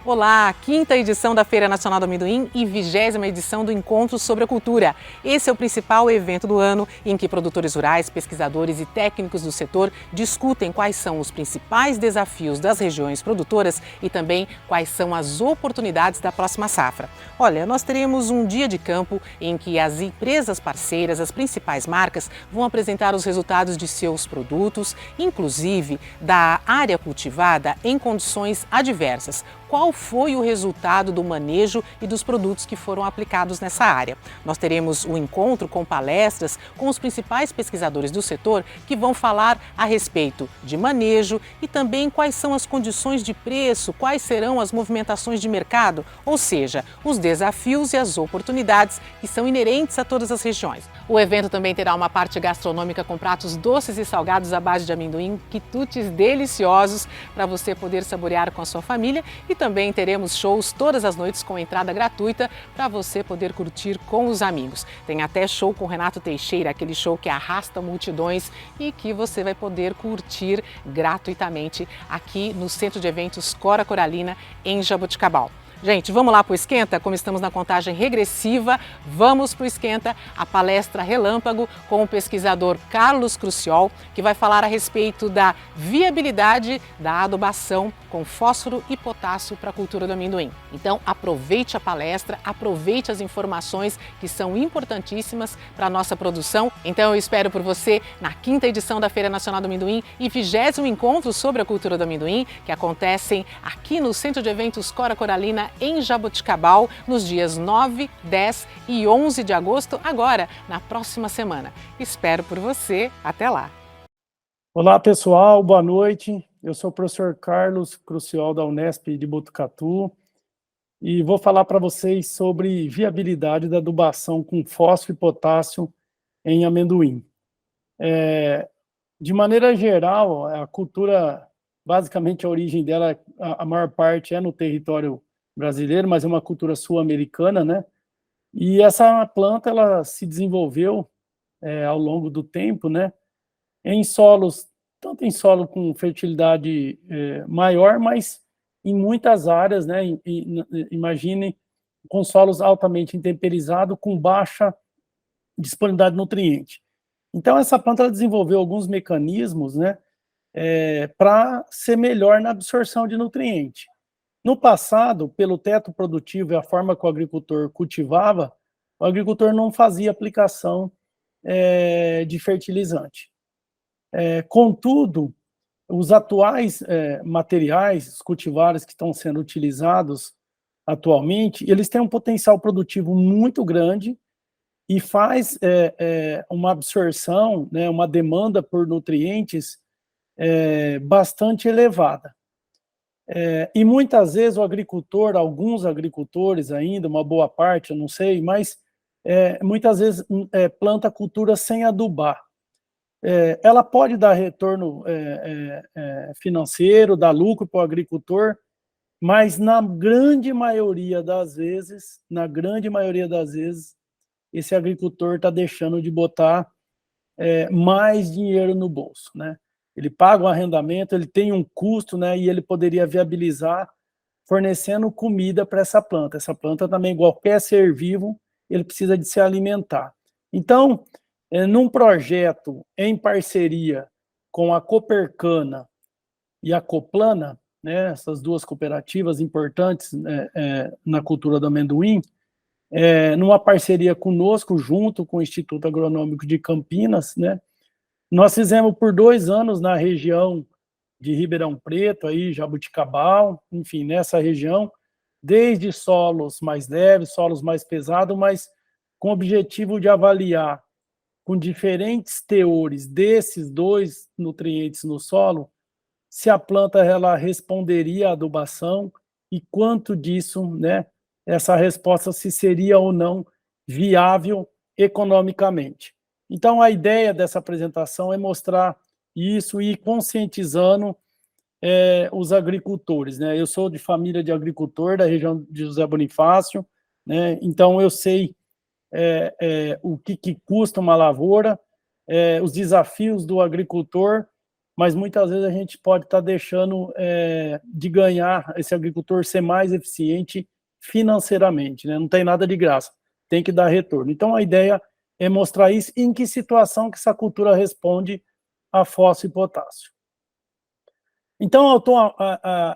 Olá, quinta edição da Feira Nacional do Amendoim e 20ª edição do Encontro sobre a Cultura. Esse é o principal evento do ano em que produtores rurais, pesquisadores e técnicos do setor discutem quais são os principais desafios das regiões produtoras e também quais são as oportunidades da próxima safra. Olha, nós teremos um dia de campo em que as empresas parceiras, as principais marcas, vão apresentar os resultados de seus produtos, inclusive da área cultivada em condições adversas. Qual foi o resultado do manejo e dos produtos que foram aplicados nessa área? Nós teremos um encontro com palestras com os principais pesquisadores do setor que vão falar a respeito de manejo e também quais são as condições de preço, quais serão as movimentações de mercado, ou seja, os desafios e as oportunidades que são inerentes a todas as regiões. O evento também terá uma parte gastronômica com pratos doces e salgados à base de amendoim, quitutes deliciosos para você poder saborear com a sua família, e também teremos shows todas as noites com entrada gratuita para você poder curtir com os amigos. Tem até show com Renato Teixeira, aquele show que arrasta multidões e que você vai poder curtir gratuitamente aqui no Centro de Eventos Cora Coralina, em Jaboticabal. Gente, vamos lá para o Esquenta? Como estamos na contagem regressiva, vamos para o Esquenta, a palestra Relâmpago com o pesquisador Carlos Cruciol, que vai falar a respeito da viabilidade da adubação com fósforo e potássio para a cultura do amendoim. Então, aproveite a palestra, aproveite as informações que são importantíssimas para a nossa produção. Então, eu espero por você na quinta edição da Feira Nacional do Amendoim e 20º encontro sobre a cultura do amendoim, que acontecem aqui no Centro de Eventos Cora Coralina, em Jaboticabal, nos dias 9, 10 e 11 de agosto, agora, na próxima semana. Espero por você. Até lá! Olá, pessoal. Boa noite. Eu sou o professor Carlos Cruciol, da Unesp de Botucatu, e vou falar para vocês sobre viabilidade da adubação com fósforo e potássio em amendoim. De maneira geral, a cultura, basicamente a origem dela, a maior parte é no território brasileiro, mas é uma cultura sul-americana, né? E essa planta, ela se desenvolveu ao longo do tempo, né? Em solos, tanto em solo com fertilidade maior, mas em muitas áreas, né? Imaginem, com solos altamente intemperizados, com baixa disponibilidade de nutriente. Então, essa planta ela desenvolveu alguns mecanismos, né? Para ser melhor na absorção de nutriente. No passado, pelo teto produtivo e a forma que o agricultor cultivava, o agricultor não fazia aplicação de fertilizante. Contudo, os atuais materiais, os cultivares que estão sendo utilizados atualmente, eles têm um potencial produtivo muito grande e faz uma absorção, né, uma demanda por nutrientes bastante elevada. E muitas vezes o agricultor, alguns agricultores ainda, uma boa parte, eu não sei, mas muitas vezes planta cultura sem adubar. Ela pode dar retorno financeiro, dar lucro para o agricultor, mas na grande maioria das vezes, esse agricultor está deixando de botar mais dinheiro no bolso, né? Ele paga um arrendamento, ele tem um custo, né? E ele poderia viabilizar fornecendo comida para essa planta. Essa planta também, igual qualquer ser vivo, ele precisa de se alimentar. Então, num projeto em parceria com a Copercana e a Coplana, né, essas duas cooperativas importantes na cultura do amendoim, numa parceria conosco, junto com o Instituto Agronômico de Campinas, né, nós fizemos por 2 anos na região de Ribeirão Preto, aí, Jaboticabal, enfim, nessa região, desde solos mais leves, solos mais pesados, mas com o objetivo de avaliar com diferentes teores desses 2 nutrientes no solo, se a planta ela responderia à adubação e quanto disso, né, essa resposta se seria ou não viável economicamente. Então, a ideia dessa apresentação é mostrar isso e ir conscientizando os agricultores, né? Eu sou de família de agricultor da região de José Bonifácio, né? Então eu sei o que custa uma lavoura, os desafios do agricultor mas muitas vezes a gente pode estar deixando de ganhar, esse agricultor ser mais eficiente financeiramente, né? Não tem nada de graça, tem que dar retorno. Então, a ideia é mostrar isso, em que situação que essa cultura responde a fósforo e potássio. Então,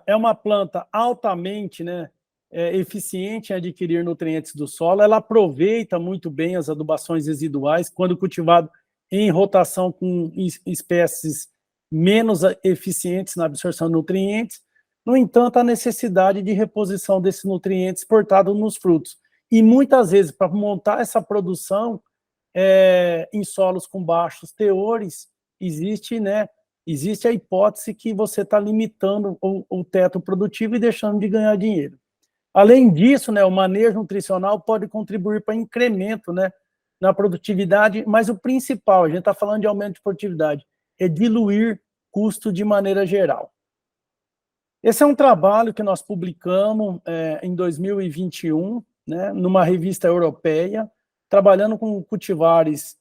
é uma planta altamente, né, eficiente em adquirir nutrientes do solo, ela aproveita muito bem as adubações residuais, quando cultivado em rotação com espécies menos eficientes na absorção de nutrientes. No entanto, a necessidade de reposição desses nutrientes portados nos frutos. E muitas vezes, para montar essa produção em solos com baixos teores, existe a hipótese que você está limitando o teto produtivo e deixando de ganhar dinheiro. Além disso, né, o manejo nutricional pode contribuir para incremento, né, na produtividade, mas o principal, a gente está falando de aumento de produtividade, é diluir custo de maneira geral. Esse é um trabalho que nós publicamos em 2021, né, numa revista europeia, trabalhando com cultivares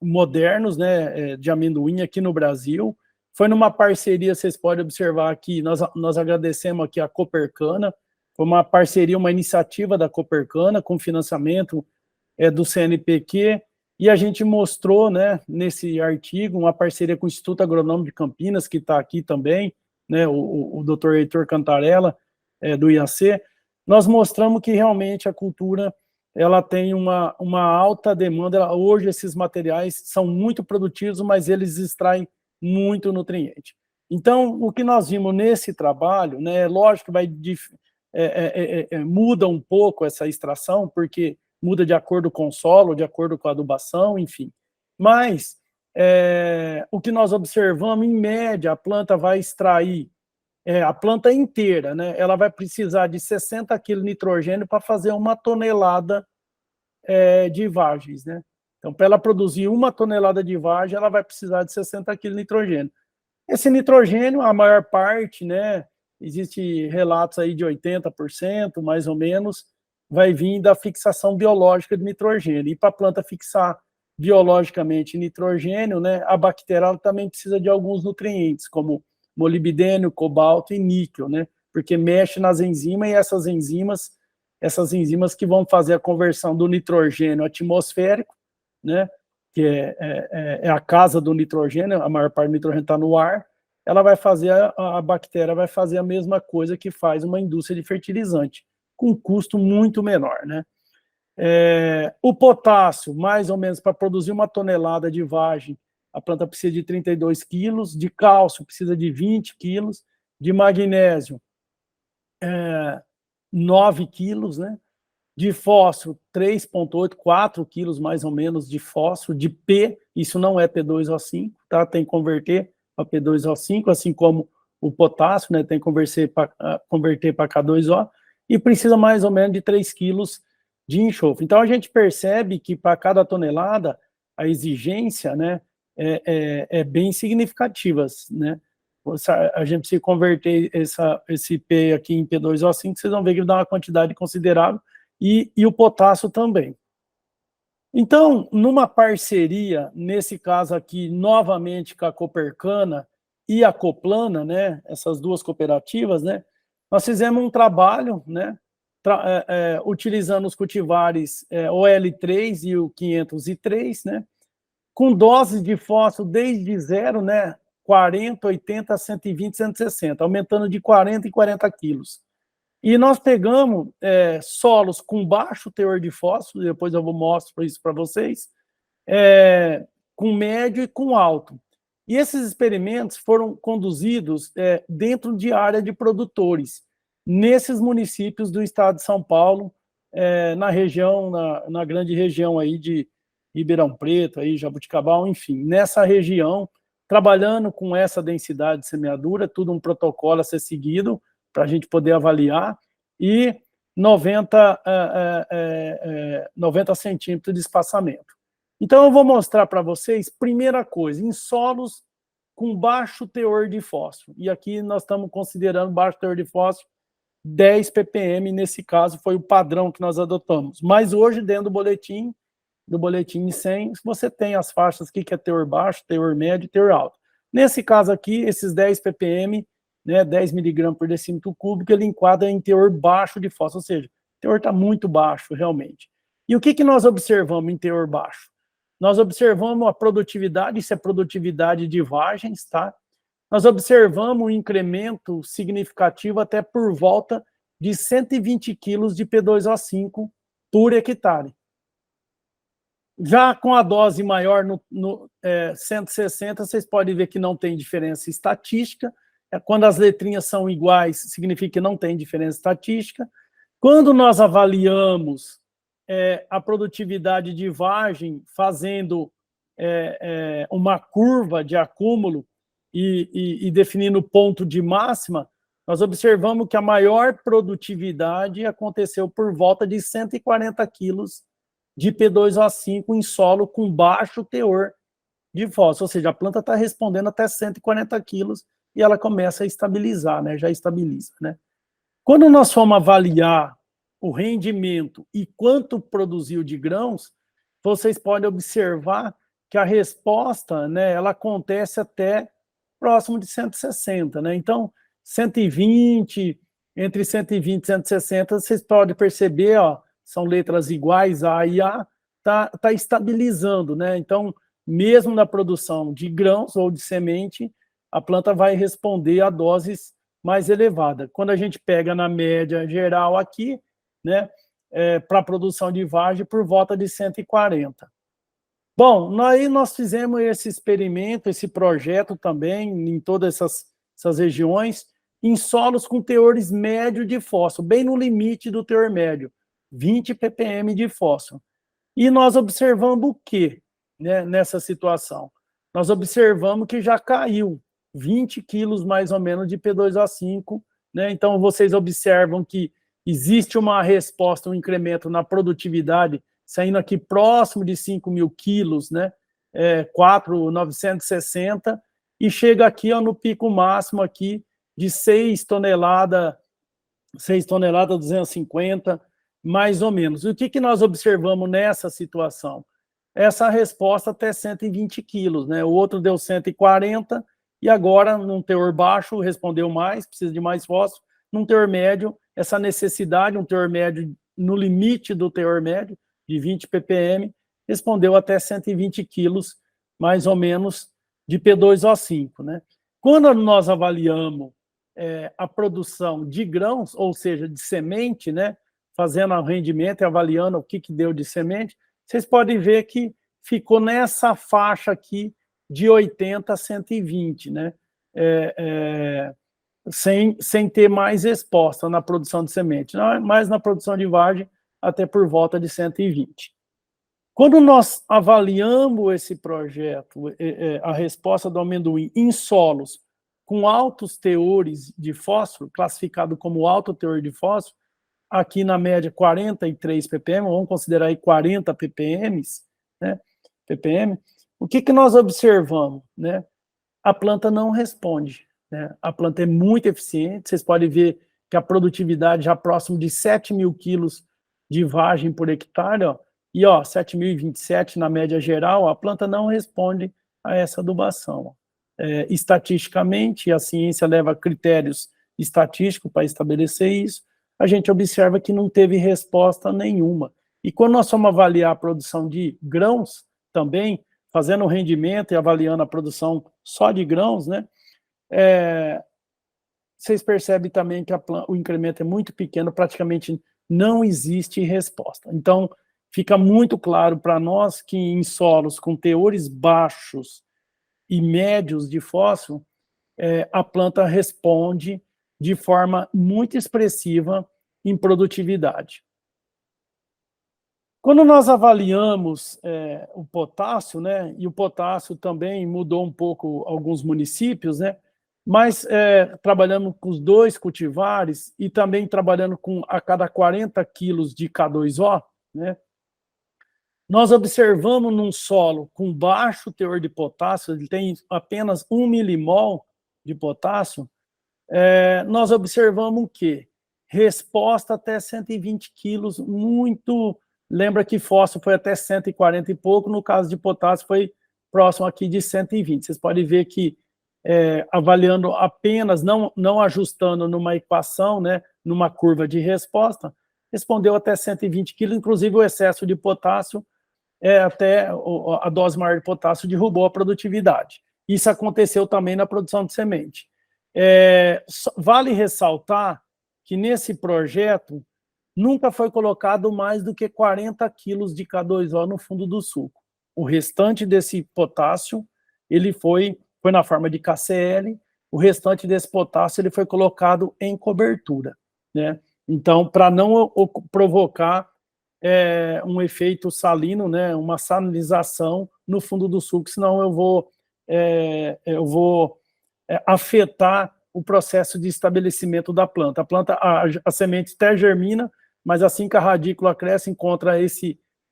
modernos, né, de amendoim aqui no Brasil. Foi numa parceria, vocês podem observar aqui, nós agradecemos aqui a Copercana, foi uma parceria, uma iniciativa da Copercana, com financiamento do CNPq, e a gente mostrou, né, nesse artigo, uma parceria com o Instituto Agronômico de Campinas, que está aqui também, né, o Dr. Heitor Cantarella, do IAC, nós mostramos que realmente a cultura ela tem uma alta demanda. Hoje esses materiais são muito produtivos, mas eles extraem muito nutriente. Então, o que nós vimos nesse trabalho, né, lógico que muda um pouco essa extração, porque muda de acordo com o solo, de acordo com a adubação, enfim. Mas o que nós observamos, em média, a planta vai extrair, a planta inteira, né, ela vai precisar de 60 kg de nitrogênio para fazer 1 tonelada de vagens, né? Então, para ela produzir 1 tonelada de vagem, ela vai precisar de 60 kg de nitrogênio. Esse nitrogênio, a maior parte, né, existe relatos aí de 80%, mais ou menos, vai vir da fixação biológica de nitrogênio. E para a planta fixar biologicamente nitrogênio, né, a bactéria ela também precisa de alguns nutrientes, como molibdênio, cobalto e níquel, né, porque mexe nas enzimas, e essas enzimas que vão fazer a conversão do nitrogênio atmosférico, né, que é a casa do nitrogênio, a maior parte do nitrogênio está no ar, ela vai fazer, a bactéria vai fazer a mesma coisa que faz uma indústria de fertilizante, com um custo muito menor, né. O potássio, mais ou menos, para produzir 1 tonelada de vagem, a planta precisa de 32 quilos, de cálcio precisa de 20 quilos, de magnésio, 9 quilos, né? De fósforo, 3,8, 4 quilos mais ou menos de fósforo, de P, isso não é P2O5, tá? Tem que converter para P2O5, assim como o potássio, né? Tem que converter para K2O, e precisa mais ou menos de 3 quilos de enxofre. Então, a gente percebe que para cada tonelada, a exigência, né, é bem significativa, né? A gente precisa converter esse P aqui em P2O5, vocês vão ver que dá uma quantidade considerável, e o potássio também. Então, numa parceria, nesse caso aqui, novamente com a Copercana e a Coplana, né, essas duas cooperativas, né, nós fizemos um trabalho, né, utilizando os cultivares OL3 e o 503, né, com doses de fósforo desde 0, né, 40, 80, 120, 160, aumentando de 40 em 40 quilos. E nós pegamos solos com baixo teor de fósforo, depois eu mostro isso para vocês, com médio e com alto. E esses experimentos foram conduzidos dentro de área de produtores, nesses municípios do estado de São Paulo, na região, na grande região aí de Ribeirão Preto, aí, Jabuticabal, enfim, nessa região, trabalhando com essa densidade de semeadura, tudo um protocolo a ser seguido, para a gente poder avaliar, e 90 centímetros de espaçamento. Então, eu vou mostrar para vocês, primeira coisa, em solos com baixo teor de fósforo, e aqui nós estamos considerando baixo teor de fósforo, 10 ppm, nesse caso, foi o padrão que nós adotamos. Mas hoje, dentro do boletim 100, você tem as faixas que é teor baixo, teor médio e teor alto. Nesse caso aqui, esses 10 ppm, né, 10 miligramas por decímetro cúbico, ele enquadra em teor baixo de fósforo, ou seja, o teor está muito baixo, realmente. E o que nós observamos em teor baixo? Nós observamos a produtividade, isso é produtividade de vagens, tá? Nós observamos um incremento significativo até por volta de 120 quilos de P2O5 por hectare. Já com a dose maior, no 160, vocês podem ver que não tem diferença estatística. Quando as letrinhas são iguais, significa que não tem diferença estatística. Quando nós avaliamos a produtividade de vagem, fazendo uma curva de acúmulo e definindo o ponto de máxima, nós observamos que a maior produtividade aconteceu por volta de 140 quilos de P2O5 em solo com baixo teor de fósforo, ou seja, a planta está respondendo até 140 quilos e ela começa a estabilizar, né? Já estabiliza, né? Quando nós formos avaliar o rendimento e quanto produziu de grãos, vocês podem observar que a resposta, né, ela acontece até próximo de 160, né? Então, 120, entre 120 e 160, vocês podem perceber, ó, são letras iguais, A e A, tá estabilizando, né? Então, mesmo na produção de grãos ou de semente, a planta vai responder a doses mais elevadas. Quando a gente pega na média geral aqui, né, para a produção de vagem, por volta de 140. Bom, aí nós fizemos esse experimento, esse projeto também, em todas essas regiões, em solos com teores médios de fósforo, bem no limite do teor médio, 20 ppm de fósforo. E nós observamos o quê, né, nessa situação? Nós observamos que já caiu 20 quilos mais ou menos de P2O5, né? Então vocês observam que existe uma resposta, um incremento na produtividade, saindo aqui próximo de 5 mil quilos, né? 4.960, e chega aqui, ó, no pico máximo aqui de 6 toneladas 250, mais ou menos. E o que nós observamos nessa situação? Essa resposta até 120 quilos, né? O outro deu 140, e agora, num teor baixo, respondeu mais, precisa de mais fósforo. Num teor médio, essa necessidade, um teor médio no limite do teor médio, de 20 ppm, respondeu até 120 quilos, mais ou menos, de P2O5, né? Quando nós avaliamos a produção de grãos, ou seja, de semente, né, fazendo o rendimento e avaliando o que deu de semente, vocês podem ver que ficou nessa faixa aqui de 80 a 120, né, sem ter mais resposta na produção de semente, mas na produção de vagem até por volta de 120. Quando nós avaliamos esse projeto, a resposta do amendoim em solos com altos teores de fósforo, classificado como alto teor de fósforo, aqui na média 43 ppm, vamos considerar aí 40 ppm, né, ppm, o que nós observamos, né? A planta não responde, né? A planta é muito eficiente, vocês podem ver que a produtividade já próximo de 7 mil quilos de vagem por hectare, ó, e ó, 7.027 na média geral, a planta não responde a essa adubação. Estatisticamente, a ciência leva critérios estatísticos para estabelecer isso, a gente observa que não teve resposta nenhuma. E quando nós vamos avaliar a produção de grãos, também, fazendo o rendimento e avaliando a produção só de grãos, né, vocês percebem também que o incremento é muito pequeno, praticamente não existe resposta. Então, fica muito claro para nós que em solos com teores baixos e médios de fósforo, a planta responde de forma muito expressiva em produtividade. Quando nós avaliamos o potássio, né, e o potássio também mudou um pouco alguns municípios, né, mas trabalhando com os 2 cultivares e também trabalhando com a cada 40 quilos de K2O, né, nós observamos num solo com baixo teor de potássio, ele tem apenas 1 milimol de potássio, nós observamos o quê? Resposta até 120 quilos, muito... Lembra que fósforo foi até 140 e pouco, no caso de potássio foi próximo aqui de 120. Vocês podem ver que avaliando apenas, não ajustando numa equação, né, numa curva de resposta, respondeu até 120 quilos, inclusive o excesso de potássio, até a dose maior de potássio derrubou a produtividade. Isso aconteceu também na produção de semente. Vale ressaltar que nesse projeto nunca foi colocado mais do que 40 quilos de K2O no fundo do suco. O restante desse potássio, ele foi na forma de KCl, o restante desse potássio ele foi colocado em cobertura, né? Então, para não provocar um efeito salino, né, uma salinização no fundo do suco, senão eu vou afetar o processo de estabelecimento da planta. A semente até germina, mas assim que a radícula cresce, encontra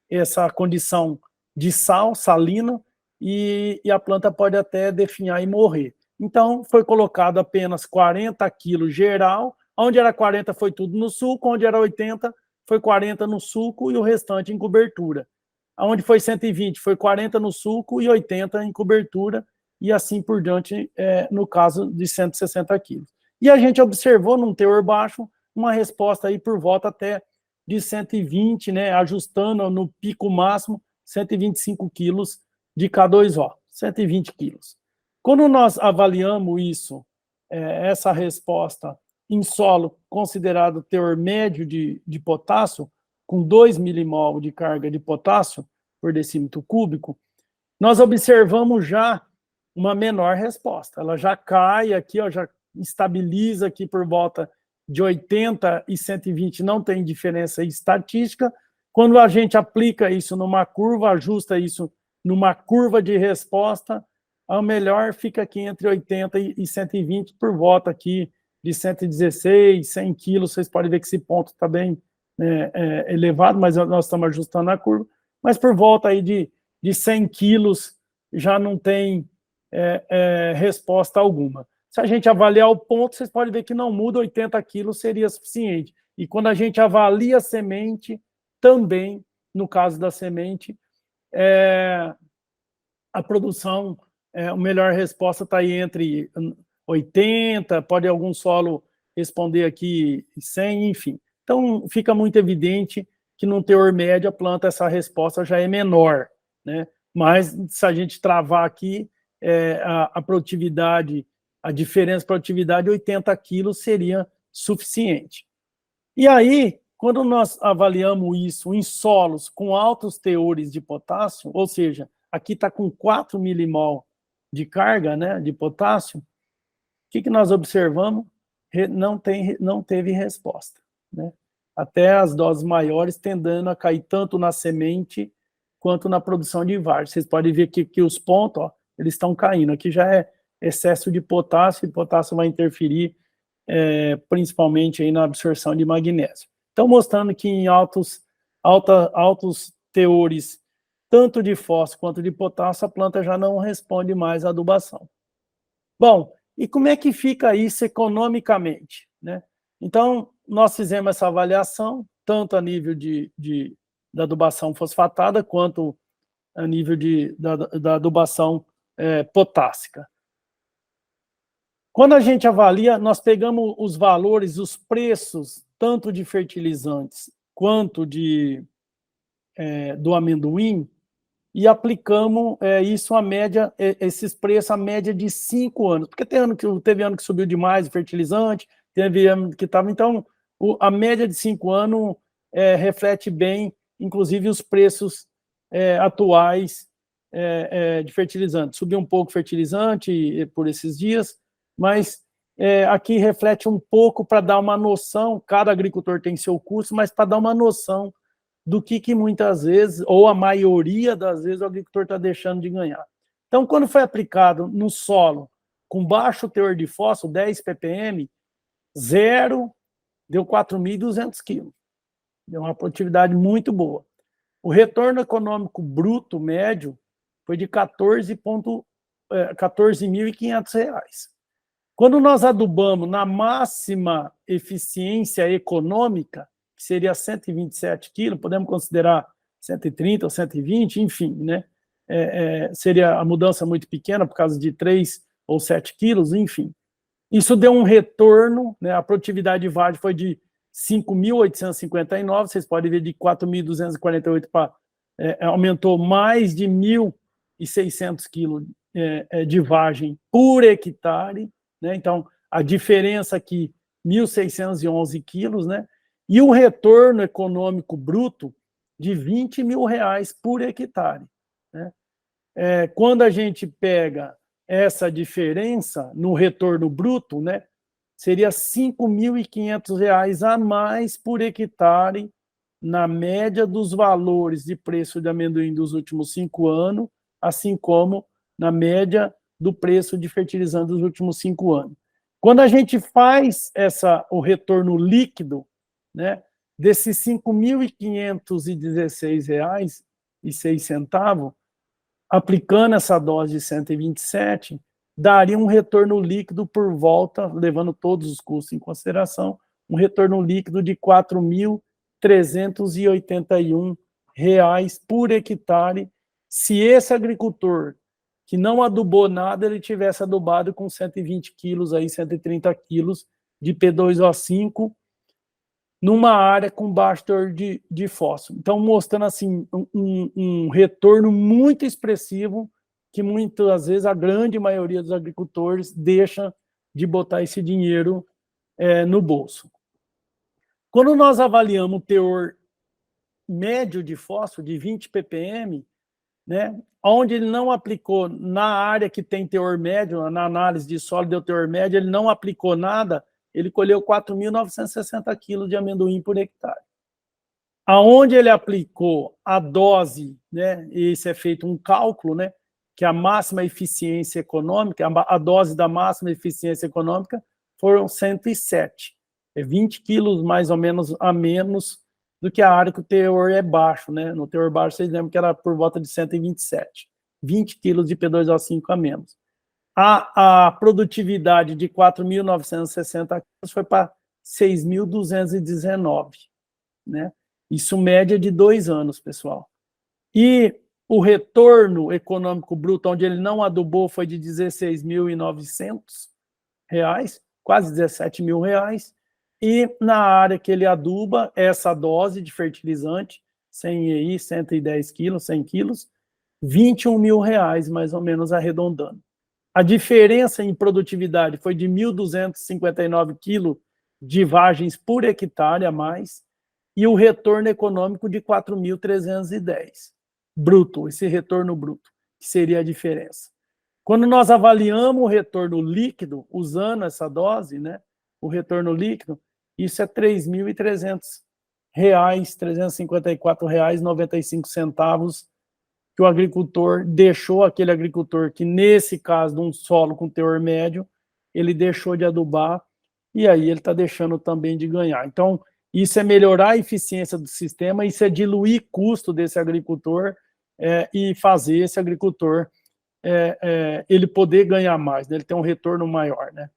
essa condição de salina, e a planta pode até definhar e morrer. Então, foi colocado apenas 40 quilos geral, onde era 40 foi tudo no suco, onde era 80 foi 40 no suco e o restante em cobertura. Onde foi 120 foi 40 no suco e 80 em cobertura, e assim por diante, no caso de 160 quilos. E a gente observou, num teor baixo, uma resposta aí por volta até de 120, né, ajustando no pico máximo, 125 quilos de K2O, 120 quilos. Quando nós avaliamos isso, essa resposta em solo considerado teor médio de potássio, com 2 milimol de carga de potássio por decímetro cúbico, nós observamos já uma menor resposta. Ela já cai aqui, ó, já estabiliza aqui por volta de 80 e 120, não tem diferença estatística. Quando a gente aplica isso numa curva, ajusta isso numa curva de resposta, a melhor fica aqui entre 80 e 120, por volta aqui de 116, 100 quilos. Vocês podem ver que esse ponto está bem elevado, mas nós estamos ajustando a curva. Mas por volta aí de 100 quilos já não tem resposta alguma. Se a gente avaliar o ponto, vocês podem ver que não muda, 80 quilos seria suficiente. E quando a gente avalia a semente, também, no caso da semente, a produção, a melhor resposta está aí entre 80, pode algum solo responder aqui 100, enfim. Então, fica muito evidente que no teor médio a planta, essa resposta já é menor, né? Mas, se a gente travar aqui, a produtividade, a diferença de produtividade, 80 quilos seria suficiente. E aí, quando nós avaliamos isso em solos com altos teores de potássio, ou seja, aqui está com 4 milimol de carga, né, de potássio, o que nós observamos? Não teve resposta, né? Até as doses maiores tendendo a cair tanto na semente quanto na produção de várzea. Vocês podem ver que os pontos, ó, eles estão caindo. Aqui já é excesso de potássio, e o potássio vai interferir principalmente aí na absorção de magnésio. Então, mostrando que em altos teores, tanto de fósforo quanto de potássio, a planta já não responde mais à adubação. Bom, e como é que fica isso economicamente, né? Então, nós fizemos essa avaliação, tanto a nível da adubação fosfatada, quanto a nível da adubação potássica. Quando a gente avalia, nós pegamos os valores, os preços, tanto de fertilizantes quanto do amendoim, e aplicamos isso, a média, esses preços, a média de 5 anos. Porque teve ano que subiu demais o fertilizante, teve ano que estava... Então, a média de 5 anos reflete bem, inclusive, os preços atuais de fertilizante. Subiu um pouco o fertilizante por esses dias, mas aqui reflete um pouco para dar uma noção, cada agricultor tem seu custo, mas para dar uma noção do que muitas vezes, ou a maioria das vezes, o agricultor está deixando de ganhar. Então, quando foi aplicado no solo com baixo teor de fósforo, 10 ppm, zero, deu 4.200 quilos. Deu uma produtividade muito boa. O retorno econômico bruto médio foi de R$14.500. Quando nós adubamos na máxima eficiência econômica, que seria 127 quilos, podemos considerar 130 ou 120, enfim, né? Seria a mudança muito pequena, por causa de 3 ou 7 quilos, enfim. Isso deu um retorno, né? A produtividade de vagem foi de 5.859, vocês podem ver de 4.248 para... aumentou mais de 1.600 quilos de vagem por hectare, né? Então, a diferença aqui, 1.611 quilos, né? E o retorno econômico bruto de R$20 mil por hectare, né? Quando a gente pega essa diferença no retorno bruto, né, seria R$5.500 a mais por hectare na média dos valores de preço de amendoim dos últimos 5 anos, assim como na média do preço de fertilizante dos últimos 5 anos. Quando a gente faz o retorno líquido, né, desses R$5.516,06, aplicando essa dose de 127, daria um retorno líquido por volta, levando todos os custos em consideração, um retorno líquido de R$4.381 por hectare, se esse agricultor que não adubou nada, ele tivesse adubado com 120 quilos, aí, 130 quilos de P2O5, numa área com baixo teor de fósforo. Então, mostrando assim, um retorno muito expressivo, que muitas vezes a grande maioria dos agricultores deixa de botar esse dinheiro no bolso. Quando nós avaliamos o teor médio de fósforo, de 20 ppm, né, onde ele não aplicou na área que tem teor médio, na análise de solo deu teor médio, ele não aplicou nada, ele colheu 4.960 quilos de amendoim por hectare. Aonde ele aplicou a dose, né, esse é feito um cálculo, né, que a máxima eficiência econômica, a dose da máxima eficiência econômica foram 107. 20 quilos mais ou menos a menos do que a área que o teor é baixo, né? No teor baixo, vocês lembram que era por volta de 127. 20 quilos de P2O5 a menos. A produtividade de 4.960 quilos foi para 6.219, né? Isso média de 2 anos, pessoal. E o retorno econômico bruto, onde ele não adubou, foi de R$16.900, quase R$17.000. E na área que ele aduba, essa dose de fertilizante, 100 EI, 110 quilos, 100 quilos, R$21.000, mais ou menos arredondando. A diferença em produtividade foi de 1.259 quilos de vagens por hectare a mais, e o retorno econômico de 4.310. Bruto, esse retorno bruto, que seria a diferença. Quando nós avaliamos o retorno líquido, usando essa dose, né, o retorno líquido, isso é R$3.300, R$354,95 que o agricultor deixou, aquele agricultor que, nesse caso, de um solo com teor médio, ele deixou de adubar, e aí ele está deixando também de ganhar. Então, isso é melhorar a eficiência do sistema, isso é diluir custo desse agricultor e fazer esse agricultor ele poder ganhar mais, né? Ele ter um retorno maior, né?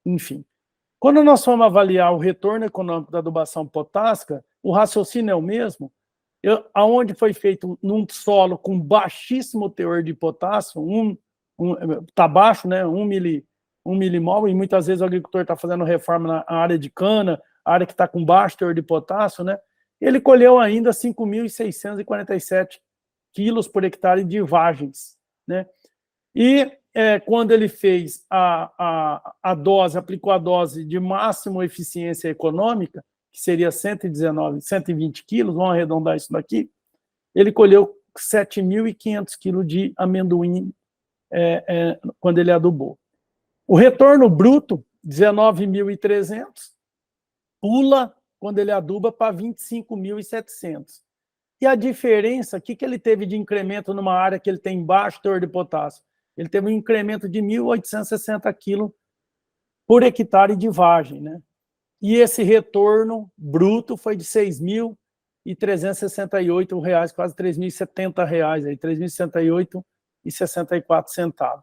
Enfim. Quando nós vamos avaliar o retorno econômico da adubação potássica, o raciocínio é o mesmo, aonde foi feito num solo com baixíssimo teor de potássio, está baixo, né, 1 milimol, e muitas vezes o agricultor está fazendo reforma na área de cana, área que está com baixo teor de potássio, né, ele colheu ainda 5.647 quilos por hectare de vagens, né, e quando ele fez a dose, aplicou a dose de máxima eficiência econômica, que seria 120 quilos, vamos arredondar isso daqui, ele colheu 7.500 quilos de amendoim quando ele adubou. O retorno bruto, 19.300, pula quando ele aduba para 25.700. E a diferença, o que ele teve de incremento numa área que ele tem baixo teor de potássio? Ele teve um incremento de 1.860 quilos por hectare de vagem, né? E esse retorno bruto foi de R$6.368, quase R$3.070, R$3.068,64.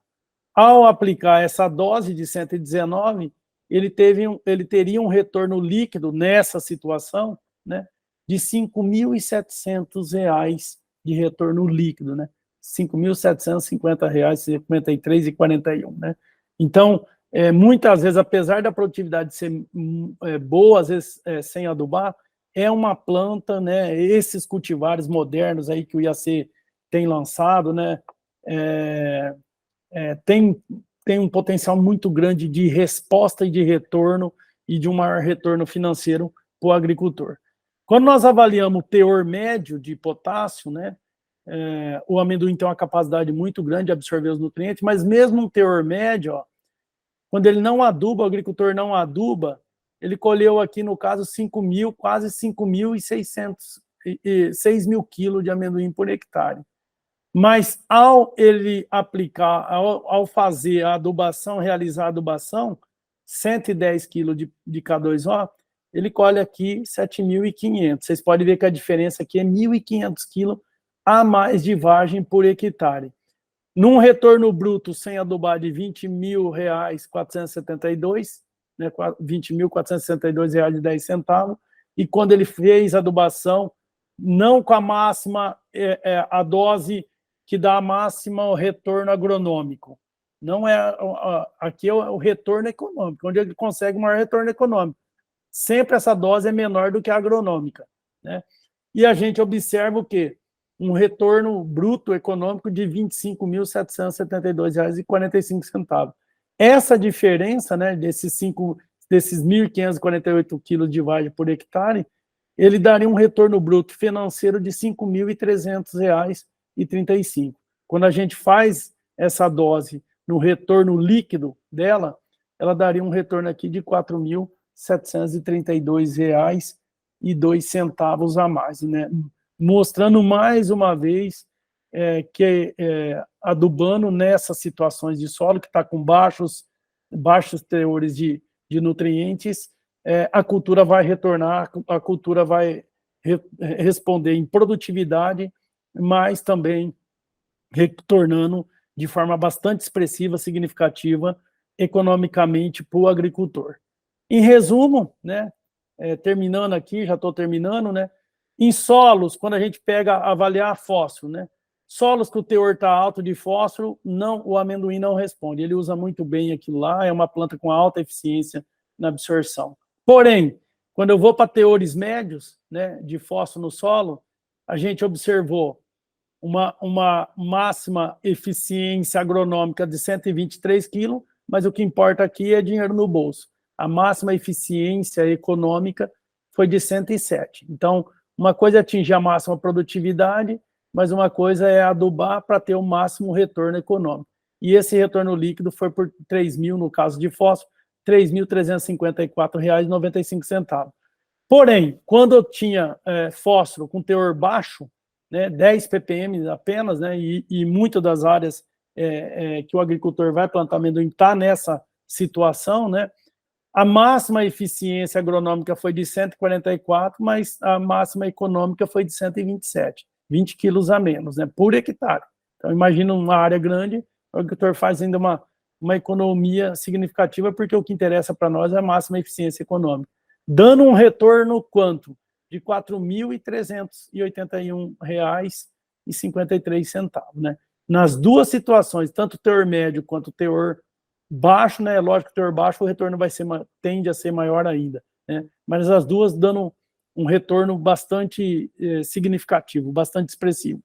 Ao aplicar essa dose de 119, ele teria um retorno líquido nessa situação, né, de R$5.700 de retorno líquido, né? R$5.750,53,41, né? Então, muitas vezes, apesar da produtividade ser boa, às vezes sem adubar, é uma planta, né, esses cultivares modernos aí que o IAC tem lançado, né, tem um potencial muito grande de resposta e de retorno e de um maior retorno financeiro para o agricultor. Quando nós avaliamos o teor médio de potássio, né, o amendoim tem uma capacidade muito grande de absorver os nutrientes, mas mesmo um teor médio, ó, quando ele não aduba, o agricultor não aduba, ele colheu aqui, no caso, quase 5.600, 6 mil quilos de amendoim por hectare. Mas ao ele aplicar, ao fazer a adubação, realizar a adubação, 110 quilos de K2O, ele colhe aqui 7.500. Vocês podem ver que a diferença aqui é 1.500 quilos a mais de vagem por hectare. Num retorno bruto sem adubar de R$ 20.472, né, R$ 20.462,10, e quando ele fez a adubação, não com a máxima, a dose que dá a máxima o retorno agronômico. Não aqui é o retorno econômico, onde ele consegue o maior retorno econômico. Sempre essa dose é menor do que a agronômica, né? E a gente observa o quê? Um retorno bruto econômico de R$ 25.772,45. Essa diferença, né, desses 1.548 quilos de vagem por hectare, ele daria um retorno bruto financeiro de R$ 5.300,35. Quando a gente faz essa dose no retorno líquido dela, ela daria um retorno aqui de R$ 4.732,02 a mais, né? Mostrando mais uma vez que adubando nessas situações de solo que está com baixos teores de nutrientes, a cultura vai retornar, a cultura vai responder em produtividade, mas também retornando de forma bastante expressiva, significativa, economicamente para o agricultor. Em resumo, né, terminando aqui, já estou terminando, né, em solos, quando a gente pega avaliar fósforo, né, solos que o teor está alto de fósforo, o amendoim não responde, ele usa muito bem aquilo lá, é uma planta com alta eficiência na absorção. Porém, quando eu vou para teores médios, né, de fósforo no solo, a gente observou uma máxima eficiência agronômica de 123 quilos, mas o que importa aqui é dinheiro no bolso. A máxima eficiência econômica foi de 107. Então, uma coisa é atingir a máxima produtividade, mas uma coisa é adubar para ter o máximo retorno econômico. E esse retorno líquido foi por 3.000, no caso de fósforo, R$ 3.354,95. Porém, quando eu tinha fósforo com teor baixo, né, 10 ppm apenas, né, e muitas das áreas que o agricultor vai plantar amendoim está nessa situação, né, a máxima eficiência agronômica foi de 144, mas a máxima econômica foi de 127, 20 quilos a menos, né, por hectare. Então, imagina uma área grande, o agricultor faz ainda uma economia significativa, porque o que interessa para nós é a máxima eficiência econômica. Dando um retorno quanto? De R$ 4.381,53, né? Nas duas situações, tanto o teor médio quanto o teor baixo, né? Lógico que o teor baixo, o retorno tende a ser maior ainda, né? Mas as duas dando um retorno bastante significativo, bastante expressivo.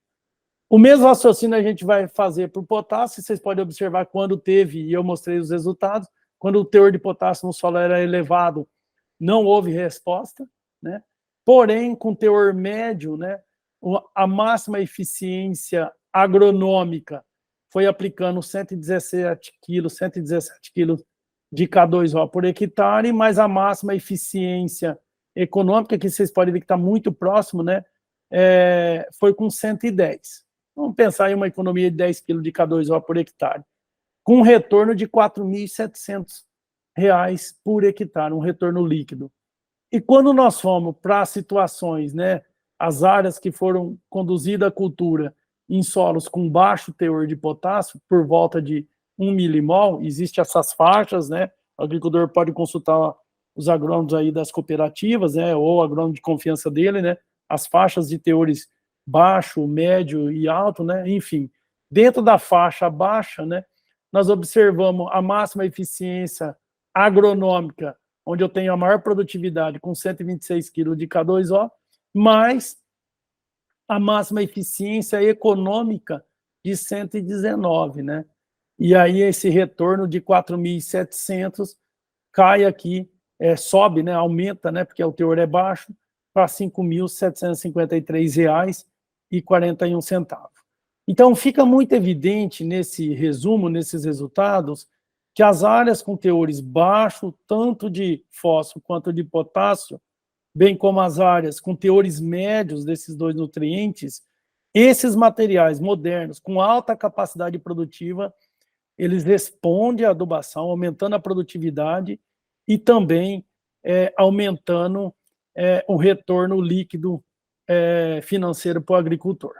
O mesmo raciocínio a gente vai fazer para o potássio, vocês podem observar quando teve, e eu mostrei os resultados, quando o teor de potássio no solo era elevado, não houve resposta, né? Porém, com teor médio, né, a máxima eficiência agronômica foi aplicando 117 quilos de K2O por hectare, mas a máxima eficiência econômica, que vocês podem ver que está muito próximo, né, foi com 110. Vamos pensar em uma economia de 10 quilos de K2O por hectare, com um retorno de R$ 4.700 por hectare, um retorno líquido. E quando nós fomos para situações, né, as áreas que foram conduzidas à cultura em solos com baixo teor de potássio, por volta de 1 milimol, existem essas faixas, né, o agricultor pode consultar os agrônomos aí das cooperativas, né, ou agrônomo de confiança dele, né, as faixas de teores baixo, médio e alto, né, enfim. Dentro da faixa baixa, né, nós observamos a máxima eficiência agronômica, onde eu tenho a maior produtividade, com 126 quilos de K2O, mais a máxima eficiência econômica de 119, né? E aí esse retorno de 4.700 cai aqui, sobe, né? Aumenta, né? Porque o teor é baixo, para R$ 5.753,41. Então, fica muito evidente nesse resumo, nesses resultados, que as áreas com teores baixos, tanto de fósforo quanto de potássio, bem como as áreas com teores médios desses dois nutrientes, esses materiais modernos, com alta capacidade produtiva, eles respondem à adubação, aumentando a produtividade e também aumentando o retorno líquido financeiro para o agricultor.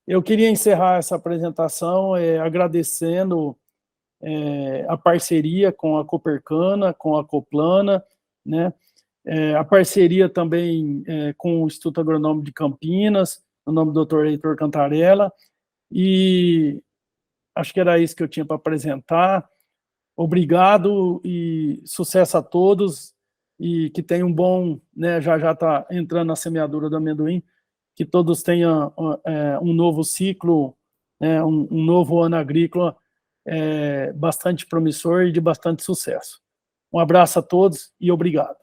Eu queria encerrar essa apresentação agradecendo a parceria com a Copercana, com a Coplana, né? A parceria também com o Instituto Agronômico de Campinas, no nome do Dr. Heitor Cantarella, e acho que era isso que eu tinha para apresentar. Obrigado e sucesso a todos, e que tenham um bom, né, já está entrando na semeadura do amendoim, que todos tenham um novo ciclo, um novo ano agrícola bastante promissor e de bastante sucesso. Um abraço a todos e obrigado.